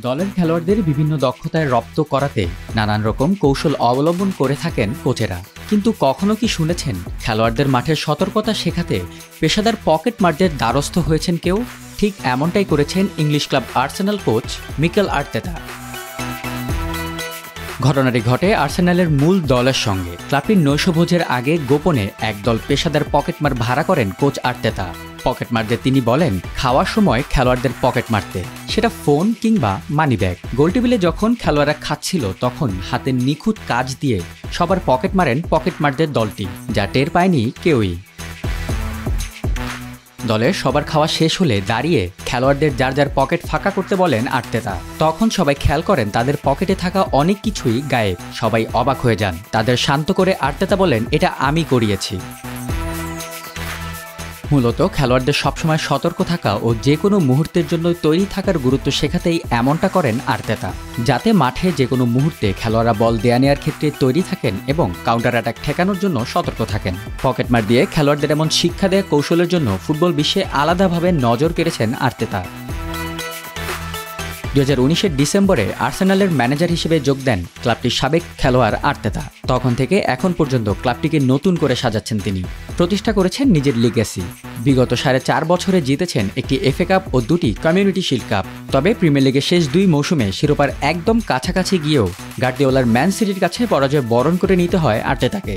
দলের খেলোয়াড়দের বিভিন্ন দক্ষতায় রপ্ত করাতে নানান রকম কৌশল অবলম্বন করে থাকেন কোচেরা। কিন্তু কখনো কি শুনেছেন খেলোয়াড়দের মাঠের সতর্কতা শেখাতে পেশাদার পকেট মারদের দ্বারস্থ হয়েছেন কেউ? ঠিক এমনটাই করেছেন English club Arsenal coach Mikel Arteta. ঘটনাটি ঘটে আর্সেনালের মূল দলের সঙ্গে। ক্লাবটির নৈশভোজের আগে গোপনে একদল পেশাদার পকেটমার ভাড়া করেন কোচ আর্তেতা। পকেটমারদের তিনি বলেন খাওয়ার সময় খেলোয়াড়দের পকেট মারতে, সেটা ফোন কিংবা মানিব্যাগ। গোল টেবিলে যখন খেলোয়াড়রা খাচ্ছিল তখন হাতের নিখুঁত কাজ দিয়ে সবার পকেট মারেন পকেটমারদের দলটি, যা টের পায়নি কেউই। দলের সবার খাওয়া শেষ হলে দাঁড়িয়ে খেলোয়াড়দের যার যার পকেট ফাঁকা করতে বলেন আর্তেতা। তখন সবাই খেয়াল করেন তাদের পকেটে থাকা অনেক কিছুই গায়েব। সবাই অবাক হয়ে যান। তাদের শান্ত করে আর্তেতা বলেন, এটা আমি করিয়েছি। মূলত খেলোয়াড়দের সবসময় সতর্ক থাকা ও যে কোনো মুহূর্তের জন্য তৈরি থাকার গুরুত্ব শেখাতেই এমনটা করেন আর্তেতা, যাতে মাঠে যে কোনো মুহূর্তে খেলোয়াড়রা বল দেয়া নেওয়ার ক্ষেত্রে তৈরি থাকেন এবং কাউন্টার অ্যাটাক ঠেকানোর জন্য সতর্ক থাকেন। পকেটমার দিয়ে খেলোয়াড়দের এমন শিক্ষা দেয়া কৌশলের জন্য ফুটবল বিশ্বে আলাদাভাবে নজর কেড়েছেন আর্তেতা। 2019-এর ডিসেম্বরে আর্সেনালের ম্যানেজার হিসেবে যোগ দেন ক্লাবটির সাবেক খেলোয়াড় আর্তেতা। তখন থেকে এখন পর্যন্ত ক্লাবটিকে নতুন করে সাজাচ্ছেন তিনি। প্রতিষ্ঠা করেছেন নিজের লিগ্যাসি। বিগত 4.5 বছরে জিতেছেন একটি এফএ কাপ ও 2টি কমিউনিটি শিল্ড কাপ। তবে প্রিমিয়ার লিগের শেষ 2 মৌসুমে শিরোপার একদম কাছাকাছি গিয়েও গার্দিওলার ম্যান সিটির কাছে পরাজয় বরণ করে নিতে হয় আর্তেতাকে।